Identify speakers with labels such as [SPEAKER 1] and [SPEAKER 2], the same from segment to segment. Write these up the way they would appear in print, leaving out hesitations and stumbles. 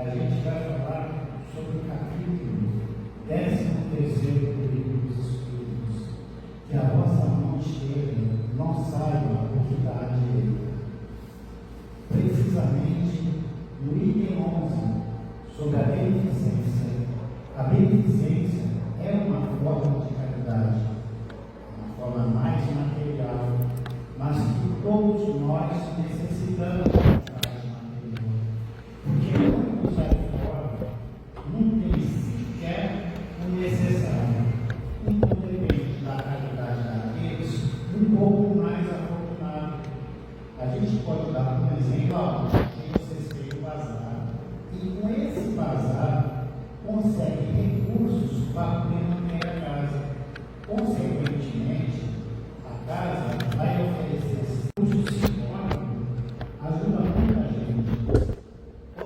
[SPEAKER 1] a gente vai falar sobre o capítulo 13º do livro dos Espíritos, que a vossa mão esquerda não saiba o que dá à direita. Precisamente no item 11, sobre a beneficência. A beneficência é uma forma de caridade, uma forma mais material, mas que todos nós necessitamos da caridade material. Porque quando nos sai fora, não tem sequer o necessário, independente da caridade daqueles um pouco mais afortunados. A gente pode dar um exemplo, que vocês têm o bazar, e com esse bazar consegue recursos para manter a casa. Consequentemente, a casa vai oferecer recursos simbólicos, ajuda muita gente.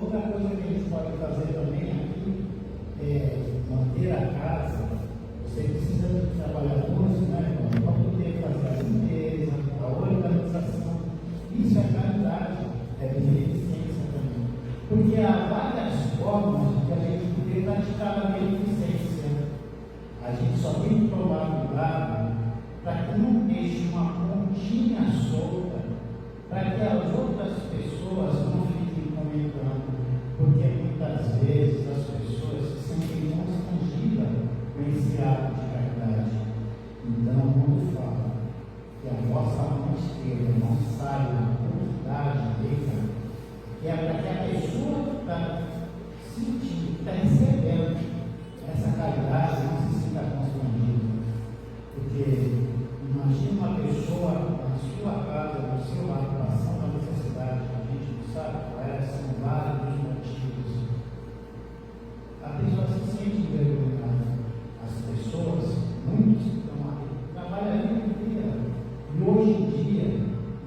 [SPEAKER 1] Outra coisa que a gente pode fazer também aqui é manter a casa. Você precisa de trabalhadores, né, para poder fazer a limpeza, a organização. Isso é caridade, é beneficência também. Porque há várias formas de a gente poder praticar a beneficência. A gente só tem que tomar cuidado para que não deixe uma pontinha solta, para que as outras pessoas não fiquem comentando. Porque muitas vezes as pessoas se sentem constrangidas com esse ato de caridade. Então, quando fala que a vossa mão esquerda não saia da direita, que é para que a pessoa que está sentindo, que está recebendo essa caridade, não se sinta constrangida. Porque imagina uma pessoa na sua casa, no seu lado, passando a necessidade, a gente não sabe qual é, são vários motivos. A pessoa se sente envergonhada. As pessoas, muitos estão aqui, trabalham a vida inteira. E hoje em dia,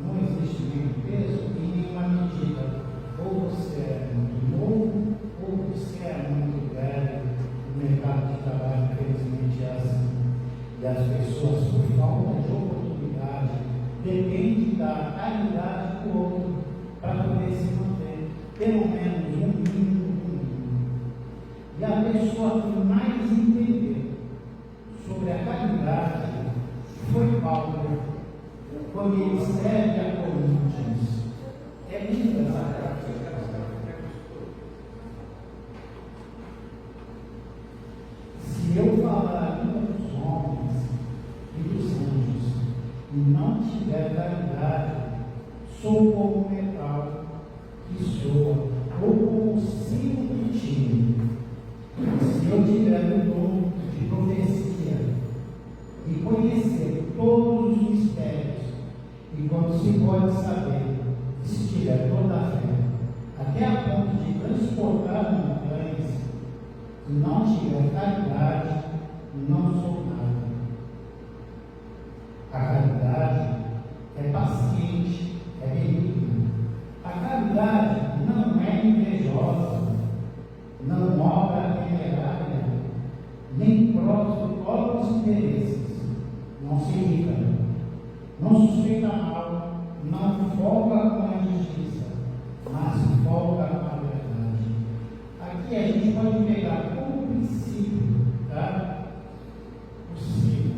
[SPEAKER 1] não existe nenhum peso e nenhuma medida. Ou você é muito novo, ou você é muito velho. O mercado de trabalho, infelizmente, é assim. E as pessoas, por falta de oportunidade, dependem da caridade do outro para poder se manter. Pelo menos um mínimo. E a pessoa que mais entendeu sobre a caridade foi Paulo, quando ele escreve a Coríntios. É linda essa carta. Se eu falar a língua dos homens e dos anjos e não tiver caridade, sou como metal que soa, ou como sino que tire. Se eu tiver o dom de profecia e conhecer todos os mistérios, e quando se pode saber, se tiver toda a fé, até a ponto de transportar montanhas, e não tiver caridade, não sou nada. A caridade é paciente, é benigna. A caridade não é invejosa, não obra temerária, nem próprios interesses, não se irrita, não suspeita mal, não folga com a injustiça, mas folga com a verdade. Aqui a gente pode pegar como princípio, tá? O sino.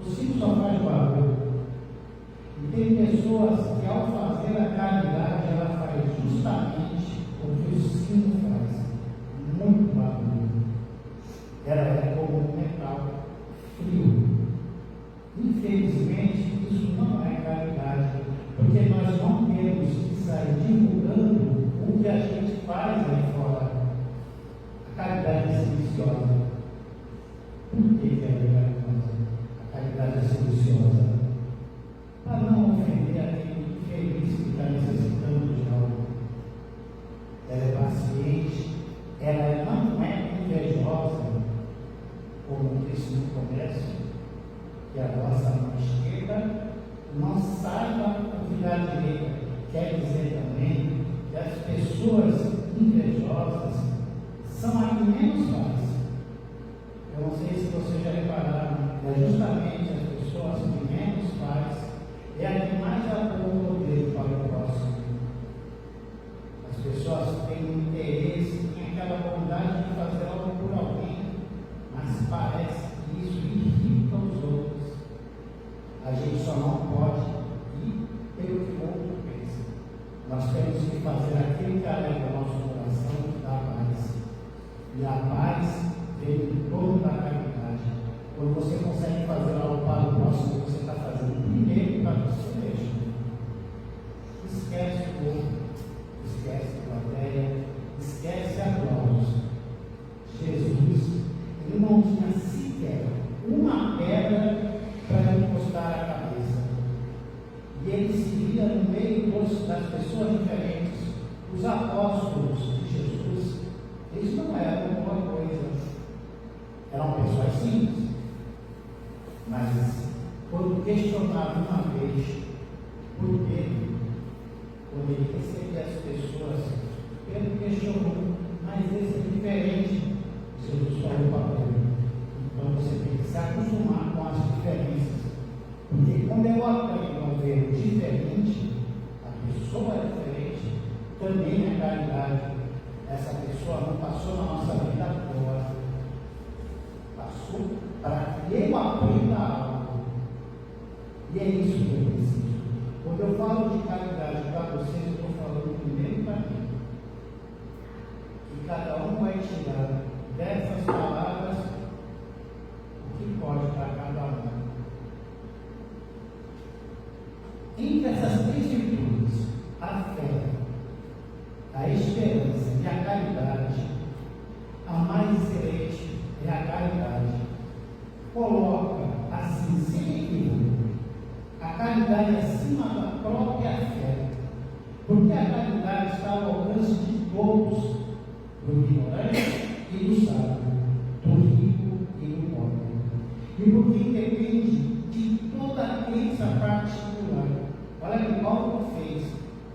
[SPEAKER 1] O sino só faz barulho. E tem pessoas que ao fazer a caridade, ela faz justamente o que o sino faz. Muito barulho. Ela é como um metal frio. Infelizmente, isso não é caridade, porque nós não temos que sair divulgando o que a gente faz aí fora. A caridade é silenciosa. Por que ela é caridade? A caridade é silenciosa para não ofender aquele infeliz que está necessitando de algo. Ela é paciente, ela não é invejosa, como disse no começo, que a vossa mão esquerda não saiba o que dá à direita. Quer dizer também que as pessoas invejosas são a que menos faz. Eu não sei se vocês já repararam, é justamente as pessoas que menos faz, é a que mais aponta o dedo para o próximo. As pessoas têm um interesse em apóstolos de Jesus, eles não eram alguma coisa, eram pessoas simples, mas quando questionado uma vez por Pedro, quando ele recebia as pessoas, Pedro questionou, mas esse é diferente. Jesus falou para Pedro. Então você tem que se acostumar com as diferenças, porque quando eu aprendo a ver o diferente, a pessoa é diferente, também é caridade. Essa pessoa não passou na nossa vida toda, passou para que eu aprenda algo, e é isso que eu preciso. Quando eu falo de caridade para vocês, eu estou falando primeiro para mim, que cada um vai tirar dessas palavras o que pode para cada um. Entre essas três virtudes, a fé, a esperança e a caridade, a mais excelente é a caridade. Coloca assim, sem equívoco, a caridade acima da própria fé, porque a caridade está ao alcance de todos, do ignorante e do sábio, do rico e do pobre, e porque independe de toda a crença particular. Olha o que Paulo fez,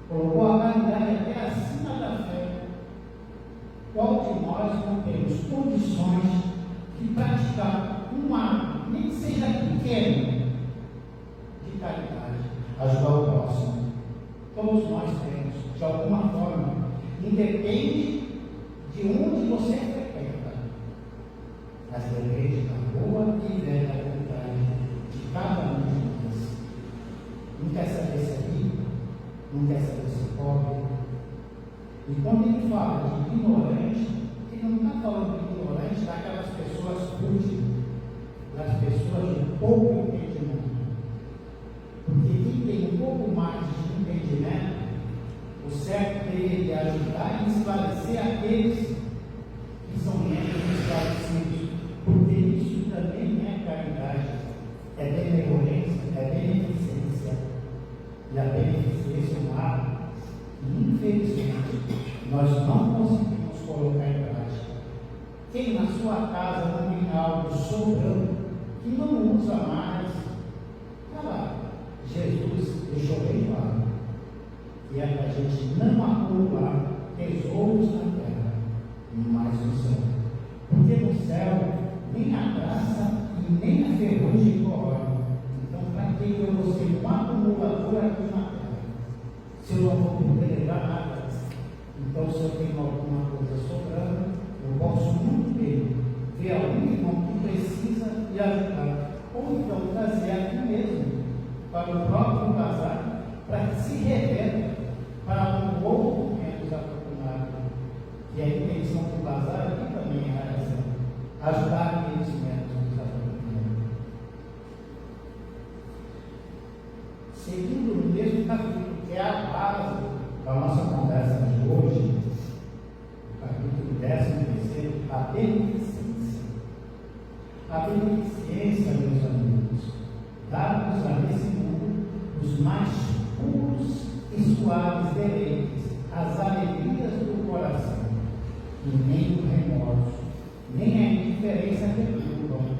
[SPEAKER 1] colocou a caridade até acima da fé. Qual de nós não temos condições de praticar um ato, nem que seja pequeno, de caridade, ajudar o próximo? Todos nós temos, de alguma forma, independe de onde você frequenta, mas depende da boa e velha vontade de cada um de nós. Não quer saber se é rico, não quer saber se é pobre. E quando ele fala de ignorante, ele não está falando de ignorante daquelas pessoas rudes, das pessoas de pouco entendimento. Porque quem tem um pouco mais de entendimento, o certo dele é ajudar e esclarecer aqueles que são menos esclarecidos, porque isso também é caridade, é benevolência, é beneficência. E a beneficência é um ato que, infelizmente, nós não conseguimos colocar em prática. Quem na sua casa não tem algo sobrando, que não usa mais, está lá. Jesus deixou bem claro que é para a gente não acumular tesouros na terra, mas no céu. Porque no céu nem a graça e nem a ferrugem corrói. Então, para que eu vou ser um acumulador aqui na terra, se eu não vou poder levar nada? Então, se eu tenho alguma coisa sobrando, eu posso muito bem ver algum irmão que precisa e ajudar, ou então trazer aqui mesmo para o próprio casar, para que se revele para um outro menos afortunado. E a intenção do bazar aqui também é essa, ajudar aqueles menos afortunados. Seguindo no mesmo capítulo, que é a base da nossa conversa de hoje, o capítulo 13, a beneficência. A beneficência, meus amigos, dá-nos a nesse mundo os mais puros e suaves deleites, as alegrias do coração, e nem o remorso, nem a indiferença perturbam.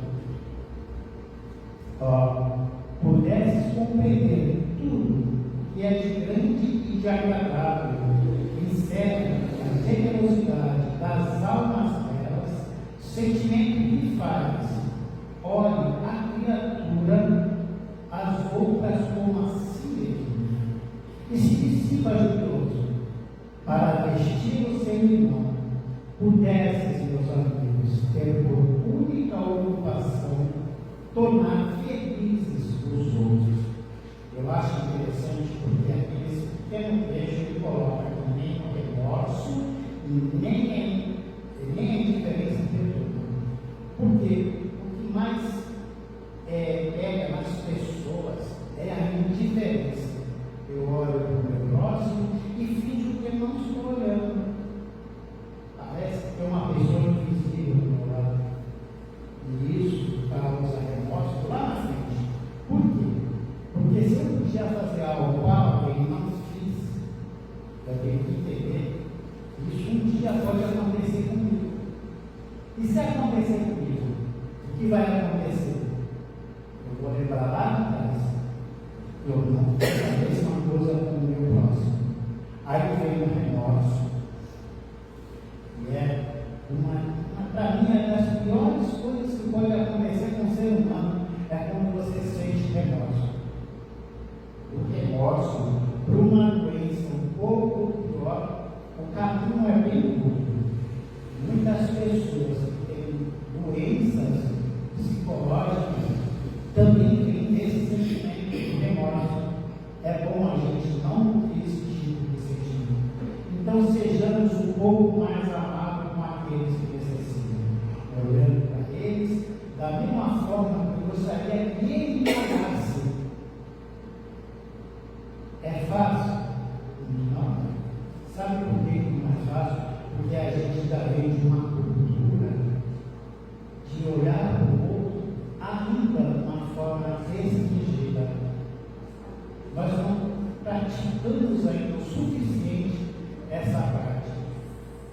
[SPEAKER 1] Pudesses compreender tudo que é de grande e de agradável, e serve a generosidade das almas delas, sentimento que faz, olhe a criatura, as outras como a si mesmo, e se dissipa jubiloso, para vestir o seu irmão, pudesses, meus amigos, ter por única ocupação tornar felizes os outros. Eu acho interessante porque aqueles pequeno trecho ele coloca que nem o remorso e nem a indiferença perturba. Porque o que mais pega nas pessoas é a indiferença. Eu olho para o meu próximo e finjo que não estou olhando. Parece que tem uma pessoa invisível do meu lado. E isso causa remorso lá na frente. Por quê? Porque se eu podia fazer algo para alguém e não fiz, eu tenho que entender dia pode acontecer comigo. E se acontecer comigo, o que vai acontecer? Eu vou lembrar lá atrás. Eu não fiz a mesma coisa com o meu próximo. Aí vem o remorso. E para mim, é das piores coisas que pode acontecer com o ser humano é quando você sente remorso. O remorso, para uma doença um pouco pior, o caminho é bem curto. Muitas pessoas que têm doenças psicológicas também têm esse sentimento de remorso. É bom a gente não nutrir esse tipo de sentimento. Então, sejamos um pouco mais amados com aqueles que necessitam, olhando para eles da mesma forma que eu gostaria que ele me amasse. É fácil? Não. Sabe por que não é fácil? Porque a gente já vem de uma cultura de olhar para o outro ainda de uma forma restringida. Nós não praticamos ainda o suficiente essa prática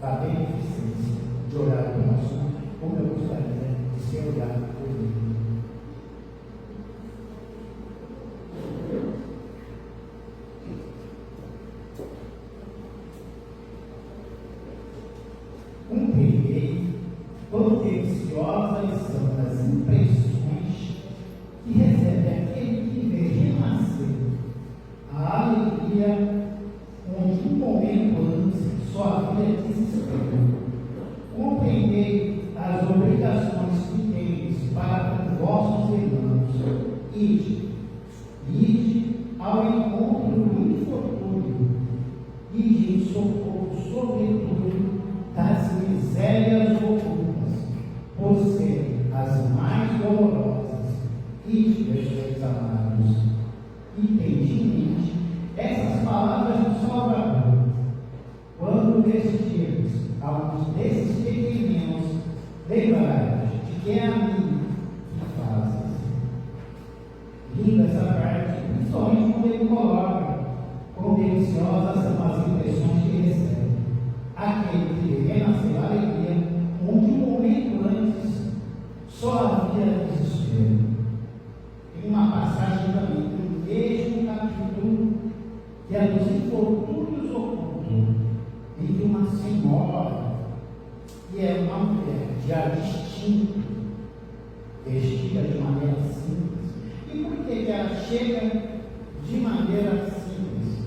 [SPEAKER 1] da beneficência, de olhar para o próximo como eu gostaria de ser olhado por mim. Compreendei quão deliciosas são as impressões que recebe aquele que vê renascer a alegria onde um momento antes só havia desespero. Compreendei as obrigações que tendes para com vossos irmãos. Ide ao encontro do infortúnio, ide em socorro, sobretudo, das misérias ocultas, por serem as mais dolorosas. Ide, meus amados, e tende em mente essas palavras do Salvador. Quando vestirdes alguns desses pequeninos, lembrai-vos de que é a mim que fazes. Linda essa parte, principalmente quando ele coloca quão deliciosas são as impressões que recebe. Aquele que renasceu a alegria, onde um momento antes só havia desespero. Tem uma passagem também do mesmo capítulo, que é dos infortúnios ocultos, em que uma senhora, que é uma mulher já distinta, vestida de maneira simples. E por que ela chega de maneira simples?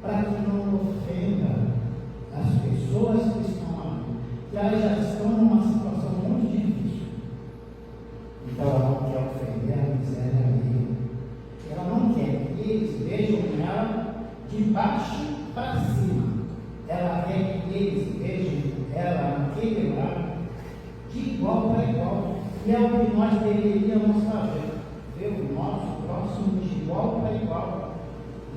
[SPEAKER 1] Para que não ofenda as pessoas que estão ali, que elas já estão numa situação muito difícil. Então ela não quer ofender a miséria alheia. Ela não quer que eles vejam ela de baixo para cima. Ela quer que eles vejam ela naquele lado de igual para igual. E é o que nós deveríamos fazer. Ver o nosso próximo de igual para igual.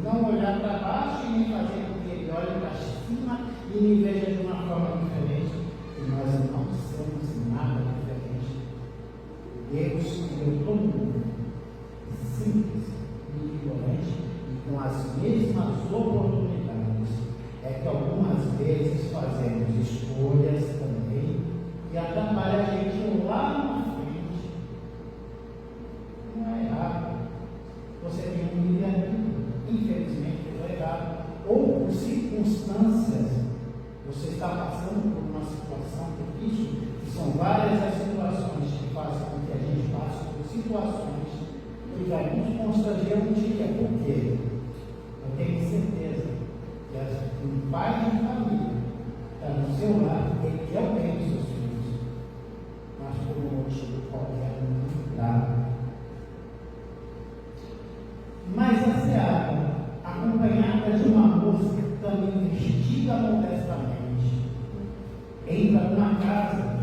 [SPEAKER 1] Não olhar para baixo e nem fazer com que ele olhe para cima e me veja de uma forma diferente. E nós não somos nada diferente. Deus criou todo mundo simples, individualmente e com as mesmas oportunidades. É que algumas vezes fazemos escolhas também e atrapalha a gente lá na frente. Não é errado. Você tem um livre-arbítrio, infelizmente foi errado, ou por circunstâncias, você está passando por uma situação difícil, que são várias as situações que fazem com que a gente passe por situações que vai nos constranger um dia. Por quê? Eu tenho certeza que um pai de família está no seu lado, ele quer o bem dos seus filhos, mas por um motivo qualquer não dá. Mas a seara, acompanhada de uma moça também vestida modestamente, entra numa casa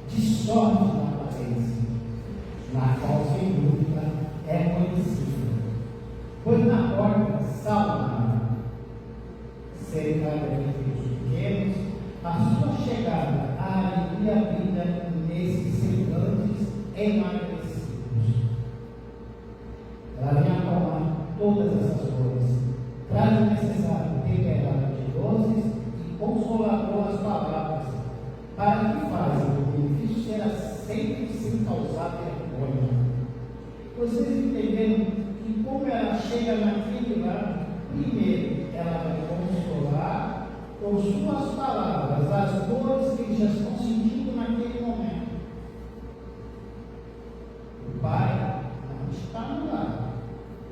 [SPEAKER 1] de sorte na aparência, na qual sem dúvida é conhecida, pois na porta saudada, cercada de filhos pequenos, a sua chegada a alegria brilha nesses semblantes emagrecidos. Ela vem acalmar todas essas coisas, traz o necessário temperado de doces e consoladoras palavras sempre sem causar vergonha. Vocês entenderam que como ela chega naquele lugar, primeiro ela vai consolar com suas palavras as dores que eles já estão sentindo naquele momento. O pai não está no lar,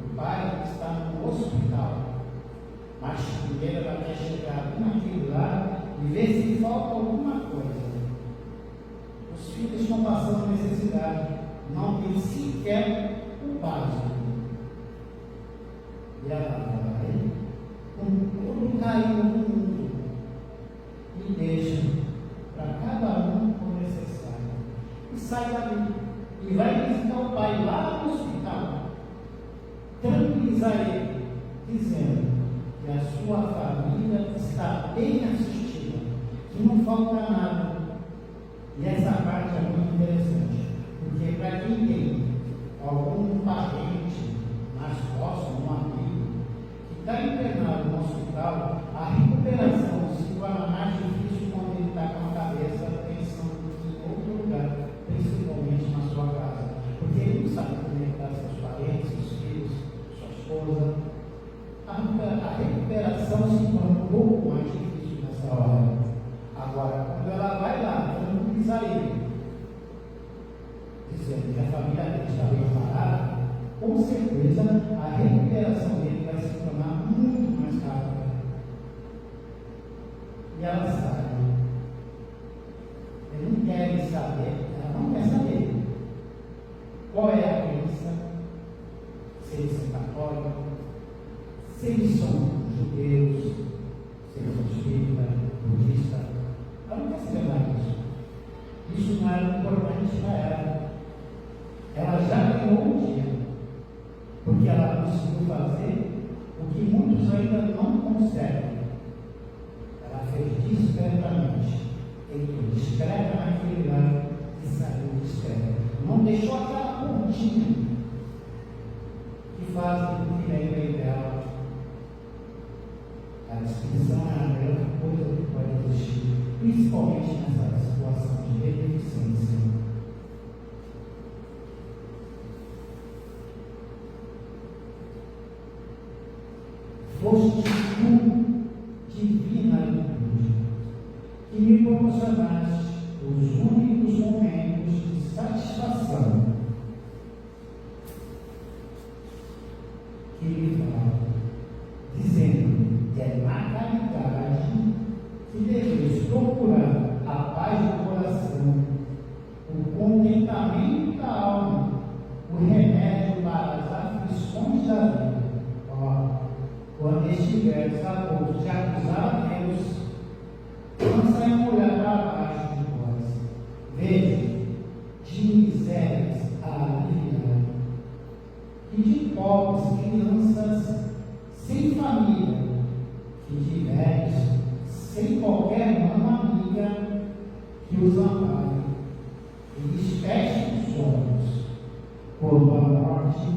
[SPEAKER 1] o pai está no hospital. Mas primeiro ela quer chegar naquele lar e ver se falta alguma coisa. Os filhos estão passando necessidade, não tem sequer o básico. E ela vai com todo o carinho do mundo e deixa para cada um o necessário. E sai dali e vai visitar o pai lá no hospital, tranquilizar ele, dizendo que a sua família está bem assistida, que não falta nada. E essa parte é muito interessante, porque para quem tem algum parente mais próximo, um amigo, que está internado no hospital, a recuperação se torna mais difícil quando ele está com a cabeça pensando em outro lugar, principalmente na sua casa, porque ele não sabe como está seus parentes, seus filhos, sua esposa. A recuperação se torna um pouco mais difícil nessa hora. Agora, quando ela vai lá, tranquilizar ele, dizendo que a família dele está bem parada, com certeza a recuperação dele vai se tornar muito mais rápida. E ela sabe. Ele não quer saber, ela não quer saber qual é a crença, se eles são católicos, se eles são judeus, se eles são espíritas, budistas. Ela não quer saber mais disso. Isso não era importante para ela. Ela já ganhou um dia, porque ela conseguiu fazer o que muitos ainda não conseguem. Ela fez discretamente. Entrou discreta naquele lugar e saiu discreta. Não deixou aquela pontinha que faz o que vem dela. A discrição é a melhor coisa que pode existir, principalmente nessa situação de beneficência. Foste tu, divina virtude, que me proporcionaste os únicos momentos de satisfação que lhe falo, dizendo que é na caridade que deveis procurar a paz do coração, o contentamento da alma, o remédio para as aflições da vida. Quando estiveres a ponto de acusar a Deus, lança a olhar para baixo de vós. Veja, de misérias a aliviar, e de pobres crianças sem família, que tiveres sem qualquer mão amiga que os ampare, e lhes feche os olhos, quando a morte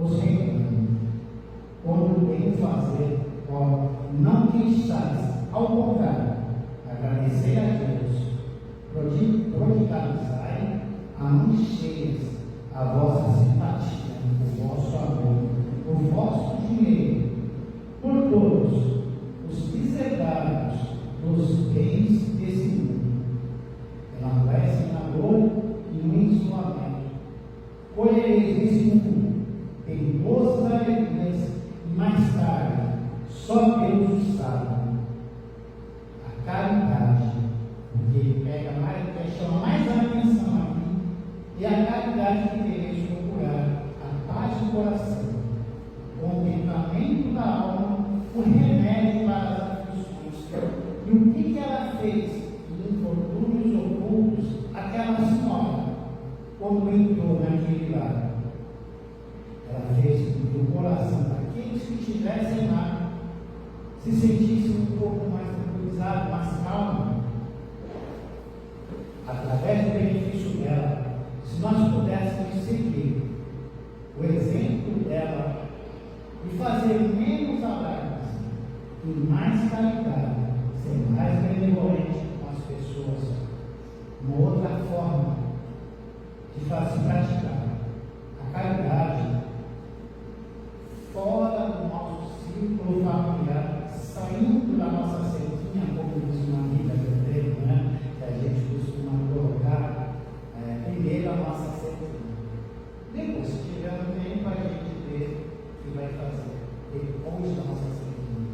[SPEAKER 1] os reclame. Quando bem fazer, não queixais, ao contrário, agradecei a Deus, prodigalizai a mão cheias a vossa simpatia, o vosso amor, o vosso dinheiro, por todos os desedados dos bens desse mundo. Elaborecem na dor e no isolamento. Colhereis nesse mundo perigosas alegrias, e mais tarde, só Deus o sabe. A caridade, porque ele pega mais, chama mais a atenção aqui, e a caridade que deveis procurar, a paz do coração, o contentamento da alma, o remédio para as aflições. E o que ela fez em infortúnios ocultos, aquela senhora, quando entrou naquele lar? Ela fez com que o coração daqueles que estivessem lá se sentissem um pouco mais tranquilizados, mais calmos. Através do benefício dela, se nós pudéssemos seguir o exemplo dela e fazer menos alarmes e mais caridade, ser mais benevolente com as pessoas, uma outra forma para se praticar. A caridade, fora do nosso círculo familiar, saindo da nossa setinha, como diz uma amiga que eu tenho, né? Que a gente costuma colocar, primeiro a nossa setinha. Depois, se tiver um tempo, a gente vê o que vai fazer depois da nossa setinha.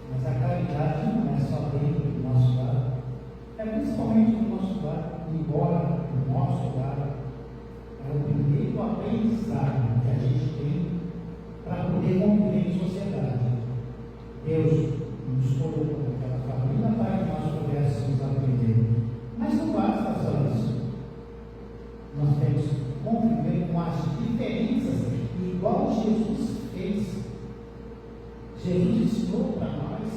[SPEAKER 1] Mas a caridade não é só dentro do nosso lar, é principalmente no nosso lar, embora o nosso lar é o primeiro aprendizado que a gente tem para poder conviver em sociedade. Deus nos colocou naquela família para que nós pudéssemos aprender. Mas não basta só isso. Nós temos que conviver com as diferenças, igual Jesus fez. Jesus ensinou para nós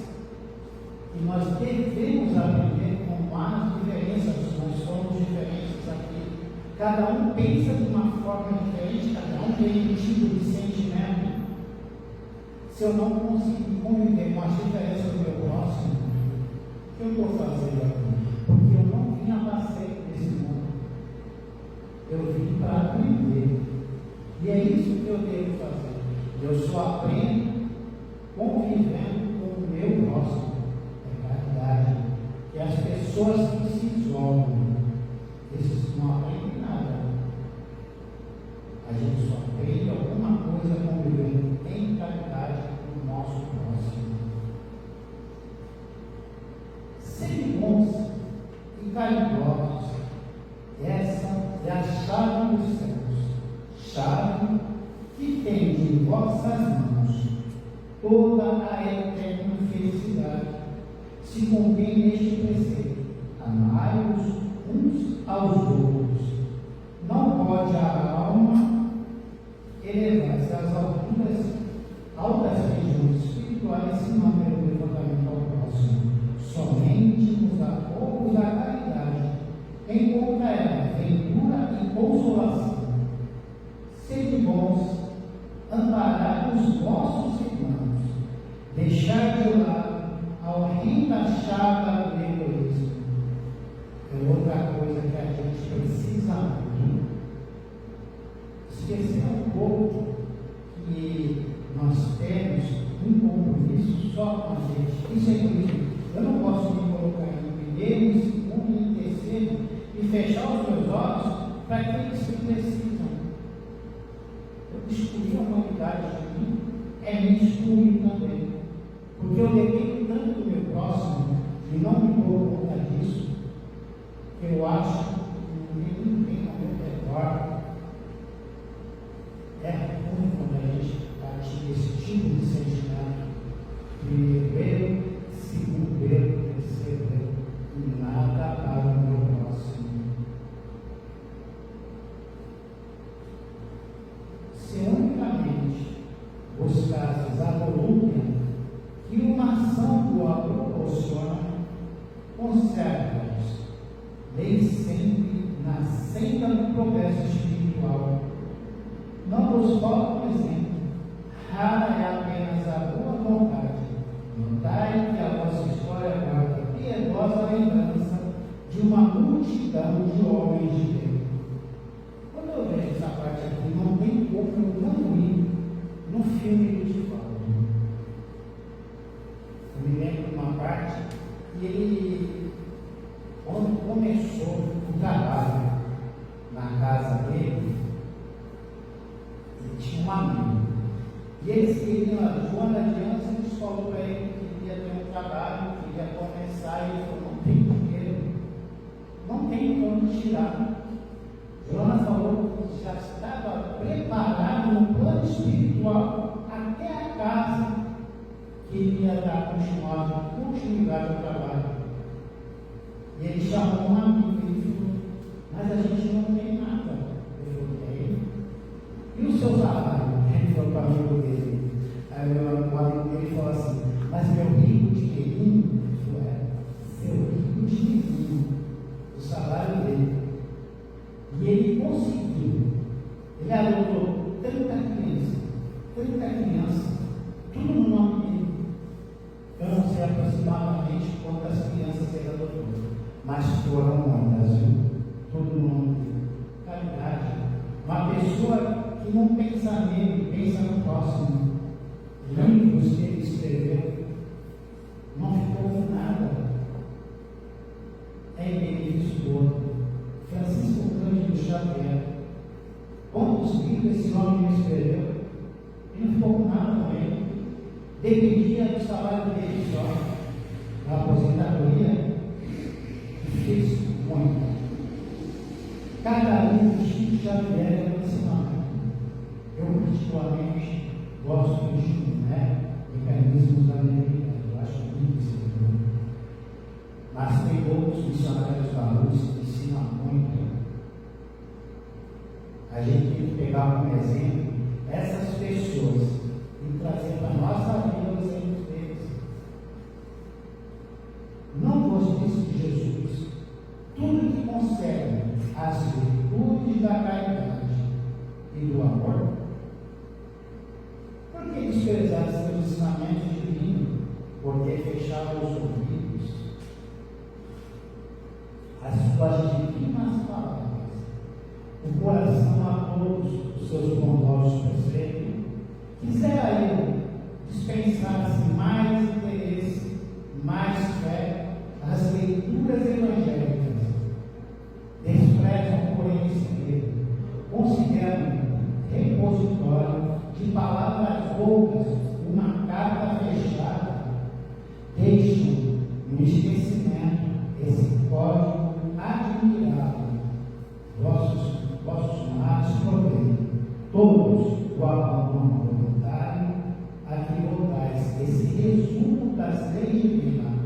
[SPEAKER 1] que nós devemos aprender com as diferenças. Nós somos diferentes aqui. Cada um pensa de uma forma diferente, cada um tem um tipo de sentimento. Se eu não conseguir conviver com as diferenças do meu próximo, o que eu vou fazer aqui? Porque eu não vim a passeio nesse mundo. Eu vim para aprender. E é isso que eu devo fazer. Eu só aprendo convivendo com o meu próximo. É caridade. Que as pessoas que se isolam, esses não aprendem nada. A gente só aprende alguma coisa convivendo em caridade com o nosso próximo. Serem bons e caridosos, essa é a chave dos céus, chave que tem em vossas mãos toda a eterna felicidade. Se contém neste preceito: amai-vos uns aos outros. Não pode a alma elevar-se às altas regiões espirituais se não pelo levantamento ao próximo. Somente nos apogos da caridade encontra ela ventura e consolação. Sede bons, amparai os vossos irmãos, deixai de lado a horrenda chaga do egoísmo. É outra coisa que a gente precisa muito. Esquecer um pouco que nós temos um compromisso só com a gente. Isso é egoísmo. Eu não posso me colocar em primeiro, em segundo, em terceiro e fechar os meus olhos para aqueles que precisam. Eu excluir a humanidade de mim é me excluir também. Porque eu dependo tanto do meu próximo e não me dou conta disso, que eu acho que ninguém ao meu redor. É ruim quando a gente pratica esse tipo de sentimento. Primeiro eu, segundo eu, terceiro eu, e nada para o meu próximo. Se unicamente buscasses a volúpia que uma ação boa proporciona, conserva-os, nem sempre na senda do progresso espiritual. Não vos falta um exemplo. Rara é apenas a boa vontade. Notai que a vossa história guarda piedosa lembrança de uma multidão de homens de Deus. Quando eu vejo essa parte aqui, não tem como eu não ir no filme do Divaldo. Eu me lembro de uma parte que ele, quando começou o trabalho na casa dele, ele tinha um amigo. E eles queriam, de uma aliança, eles falaram para ele que queria ter um trabalho, queria começar, e ele falou: não tem dinheiro, não tem como tirar. Jonas falou que já estava preparado no plano espiritual até a casa que ele ia dar continuidade ao trabalho. E ele chamou um amigo e ele falou: mas a gente não tem nada. Ele falou: tem. E o seu salário? Ele falou para o amigo dele. Aí o amigo dele falou assim: mas meu rico dinheirinho? Ele falou: seu rico dinheirinho, o salário dele. E ele conseguiu. Ele adotou 30 crianças, tudo no nome dele. Eu não sei aproximadamente quantas crianças ele adotou, mas foram muitas, viu? Tudo no nome dele. caridade. Uma pessoa que não pensa nele, pensa no próximo. Livros que ele escreveu não ficou com nada. É em benefício do outro. Francisco Cândido Xavier. Quantos livros esse homem escreveu? Ele não ficou com nada também. Dependia do salário dele só. A aposentadoria fez muito. Cada livro de Chico Xavier é um ensinamento. Eu, particularmente, gosto do Chico, Mecanismos da Alegria. Eu acho muito esse livro. Mas tem outros missionários da luz que ensinam muito. A gente tem que pegar como exemplo essas pessoas e trazer para a nossa vida os exemplos deles. Não vos de Jesus, tudo que concerne as virtudes da caridade e do amor, por que desprezar seus ensinamentos divinos? Porque fecharam os ouvidos às suas divinas palavras, o coração a todos os seus bondosos preceitos. Quisera eu dispensar-se mais interesse, mais fé, as leituras evangélicas. Desprezam, porém, segredo, consideram repositório de palavras roucas uma carta fechada, deixam no esquecimento esse código admirável. Vossos mares provêm, todos o abandono voluntário, a que voltais esse resumo das leis divinas.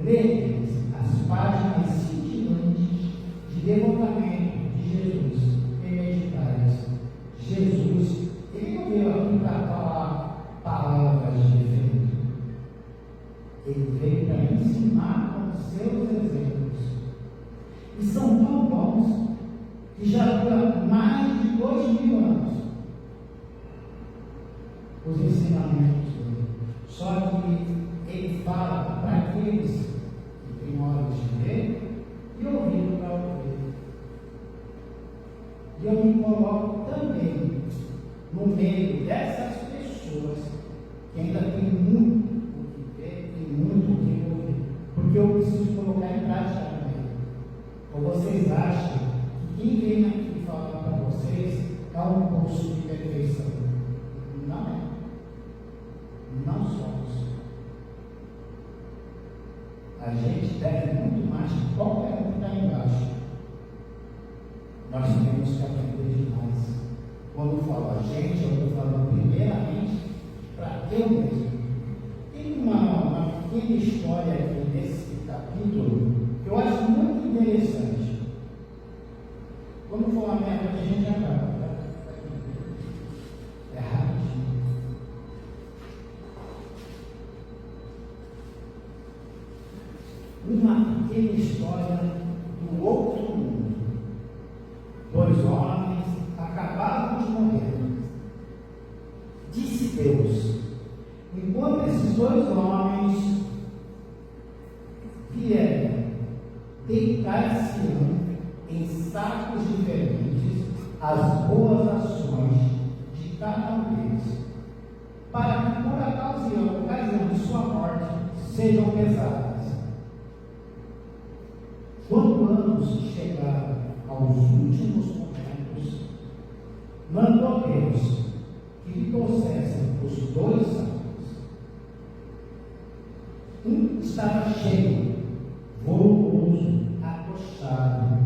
[SPEAKER 1] Leia-lhes as páginas cintilantes de devotamento de Jesus e meditais. Jesus, ele não veio aqui para falar palavras de efeito. Ele veio para ensinar com seus exemplos. E são tão bons que já duram mais de 2000 anos. Os ensinamentos dele. Só que ele fala para aqueles que têm olhos de ver e ouvido para ouvir. E eu me coloco também no meio dessas pessoas que ainda tem muito o que ver e muito o que ouvir. Porque eu preciso colocar em prática também. Ou vocês acham que quem vem aqui falar para vocês é um curso de perfeição? Não é. Não somos. A gente deve muito mais que qualquer um que está embaixo. Nós temos que aprender demais. Quando eu falo a gente, eu estou falando primeiramente para eu mesmo. Tem uma pequena história aqui nesse capítulo que eu acho muito interessante. Quando for a meta, a gente acaba. Tá? É rapidinho. Uma pequena história do outro mundo. Dois homens acabaram de morrer. Disse Deus: enquanto esses dois homens vierem deitar-se-ão em sacos diferentes as boas ações de cada um deles, para que por ocasião de sua morte sejam pesadas. Quando ambos chegaram aos últimos momentos, mandou Deus que lhe trouxessem os dois sacos. Um estava cheio, volumoso, atochado,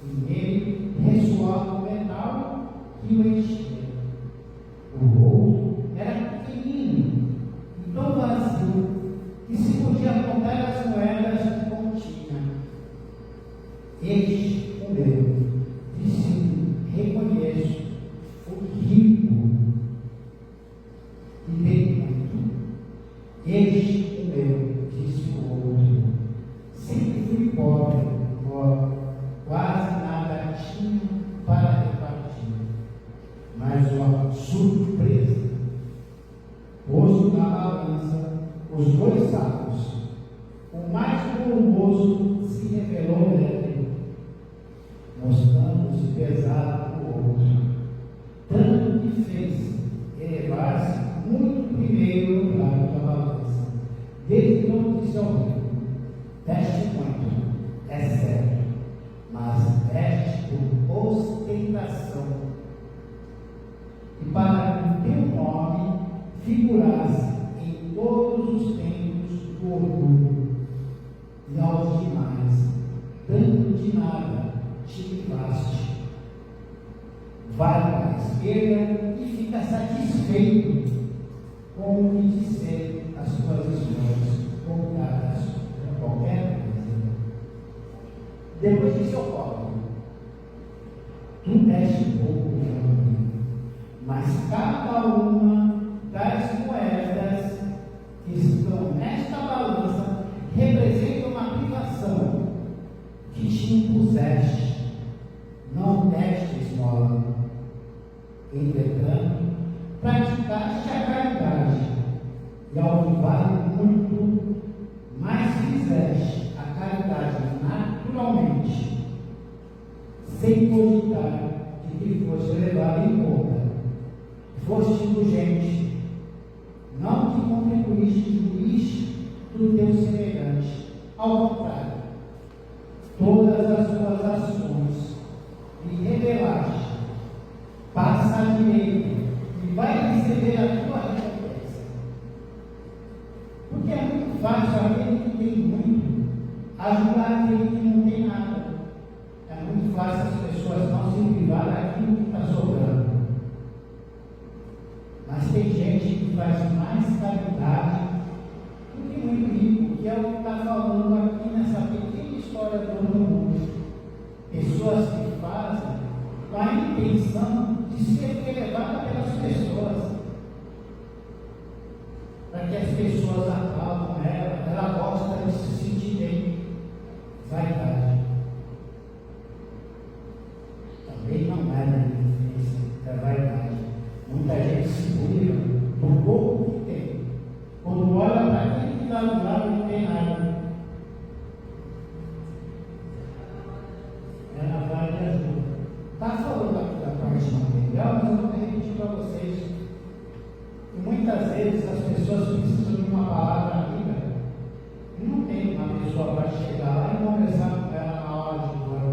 [SPEAKER 1] e nele ressoava o metal que o enchia. O outro era pequenino e tão vazio que se podia contar as moedas que continha. Este, o meu, disse: reconheço, fui rico e dei muito. Este, o meu, disse o outro, sempre fui pobre, quase nada tinha para repartir. Mas uma surpresa, pôs na balança os dois sacos. O mais volumoso se revelou leve, mostrando-se Desde onde disse ao rico: veste muito, é certo, mas veste por ostentação, e para que o teu nome figurasse em todos os tempos do orgulho, e aos demais, dando de nada, te privaste. Vai para a esquerda e fica satisfeito com o que dizer as tuas irmãs, contadas com qualquer coisa. Depois disse ao pobre: tu deste pouco, meu amigo, mas cada uma das moedas que estão nesta balança representa uma privação que te impuseste. Não deste esmola. Entretanto, praticaste a caridade, e ao que vale muito, mais fizeste a caridade naturalmente, sem cogitar de que fosse levado em conta. Foste indulgente, não te contribuíste do teu semelhante. Ao contrário, todas as tuas ações lhe revelaste. Passa à direita e vai receber a tua recompensa. Porque é muito fácil aquele que tem muito ajudar aquele que não tem nada. É muito fácil as pessoas não se privar daquilo que está sobrando. Mas tem gente que faz mais caridade do que muito rico, que é o que está falando aqui nessa pequena história do mundo. Pessoas que fazem com a intenção de ser elevada pelas pessoas, para que as pessoas aplaudam ela gosta de se sentir bem. Vaidade também não é da diferença da vaidade. Muita gente se cuida do pouco que tem, quando olha para aquele que está do lado não tem nada. Ela vai e ajuda. Está falando aqui da parte material, mas eu vou repetir para vocês que muitas vezes as pessoas precisam de uma palavra amiga e não tem uma pessoa para chegar lá e conversar com ela na hora de dor.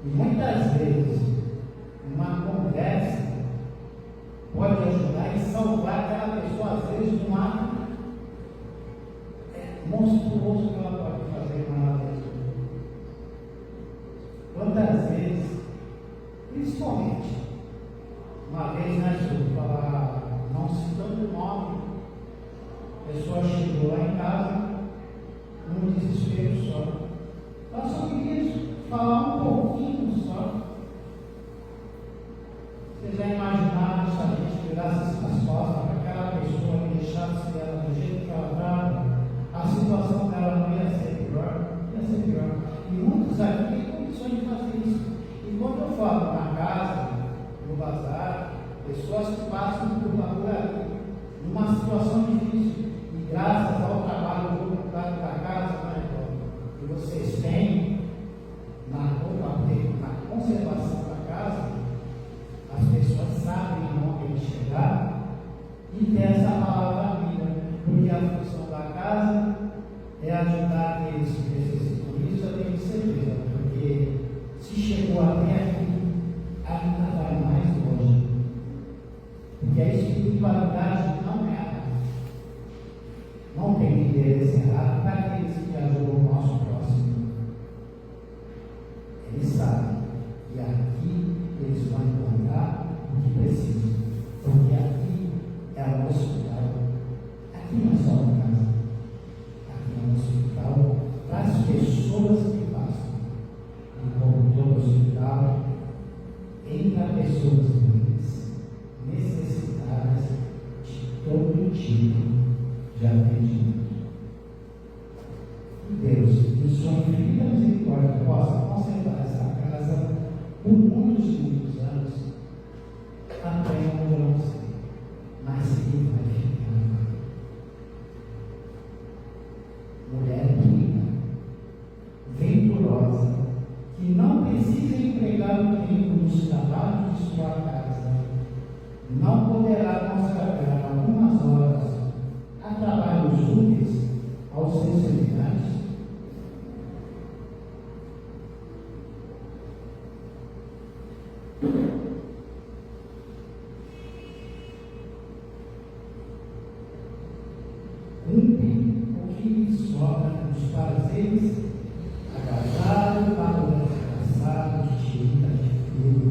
[SPEAKER 1] E muitas vezes uma conversa pode ajudar e salvar aquela pessoa, às vezes, de um ato monstruoso que ela pode fazer com ela mesma. Quantas vezes, principalmente, uma vez, eu falar, não citando o nome, a pessoa chegou lá em casa, num desespero só. Ela só queria falar um pouquinho só. Vocês já imaginaram se a gente virasse as costas para aquela pessoa e deixasse ela do jeito que ela estava? A situação dela não ia ser pior, ia ser pior. E muitos aqui têm condições de fazer isso. E quando eu falo na casa, no bazar, pessoas que passam por ali, numa situação difícil, e graças ao trabalho voluntário da casa, que vocês têm na conservação da casa, as pessoas sabem aonde chegar e ter essa palavra amiga, porque a função da casa é ajudar aqueles que necessitam disso. Eu tenho certeza, porque se chegou até aqui, ainda vai mais longe, porque a espiritualidade não é errada, não tem interesse errado para aqueles que ajudam o nosso próximo. Eles sabem que aqui eles vão encontrar o que precisam, porque aqui é um hospital. Aqui não é só uma casa, aqui é um hospital para as pessoas que passam. E como todo hospital, entra pessoas livres, necessitadas de todo tipo de atendimento. Que Deus, em sua infinita misericórdia, possa conservar essa casa por muitos e muitos anos, até onde eu não sei, mas que vai ficar. Mulher rica, venturosa, que não precisa empregar o tempo nos trabalhos de sua casa, não poderá consagrar algumas horas a trabalhos úteis aos seus semelhantes? Cumpre o que lhe sobra dos prazeres, agasalho para os desgraçados, tira de frio.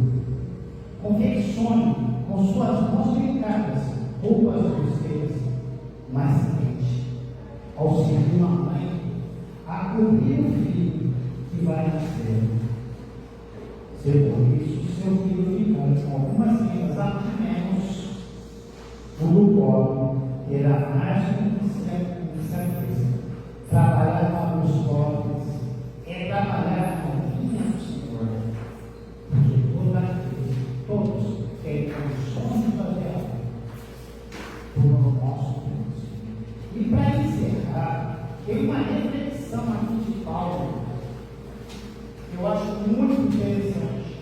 [SPEAKER 1] Confeccione com suas mãos delicadas roupas grosseiras, mais quente, auxilie uma mãe a cobrir o filho que vai nascer. Se por isso seu filho ficar com algumas rendas a menos, o pobre terá mais com certeza. Trabalhar para os pobres é trabalhar com a vinha do Senhor, porque todos têm condições de fazer algo por nosso Deus. E para encerrar, tem uma reflexão aqui de Paulo que eu acho muito interessante.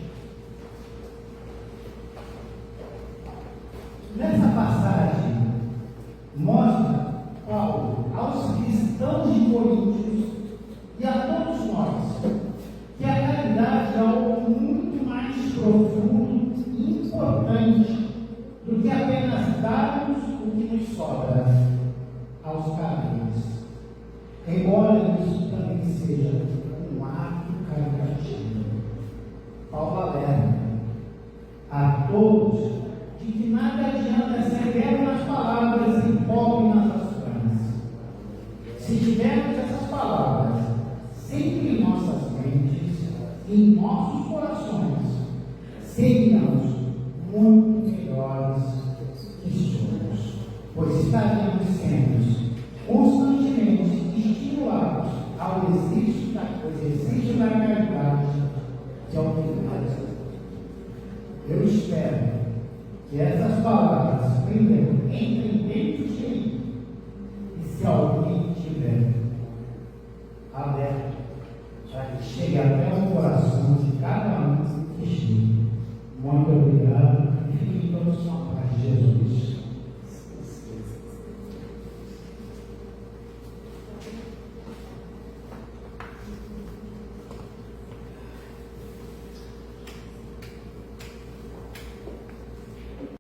[SPEAKER 1] Nessa passagem, mostra Paulo aos cristãos de Coríntios e a todos nós que a caridade é algo muito mais profundo e importante do que apenas darmos o que nos sobra aos carentes. Embora isso também seja um ato caritativo, Paulo alerta a todos de que nada adianta ser belo nas palavras e pobre nas ações. Se tivermos essas palavras sempre em nossas mentes e em nossos corações, seríamos muito melhores que somos, pois estaríamos sendo constantemente estimulados ao exercício da caridade, que é o que eu espero que essas palavras, primeiro,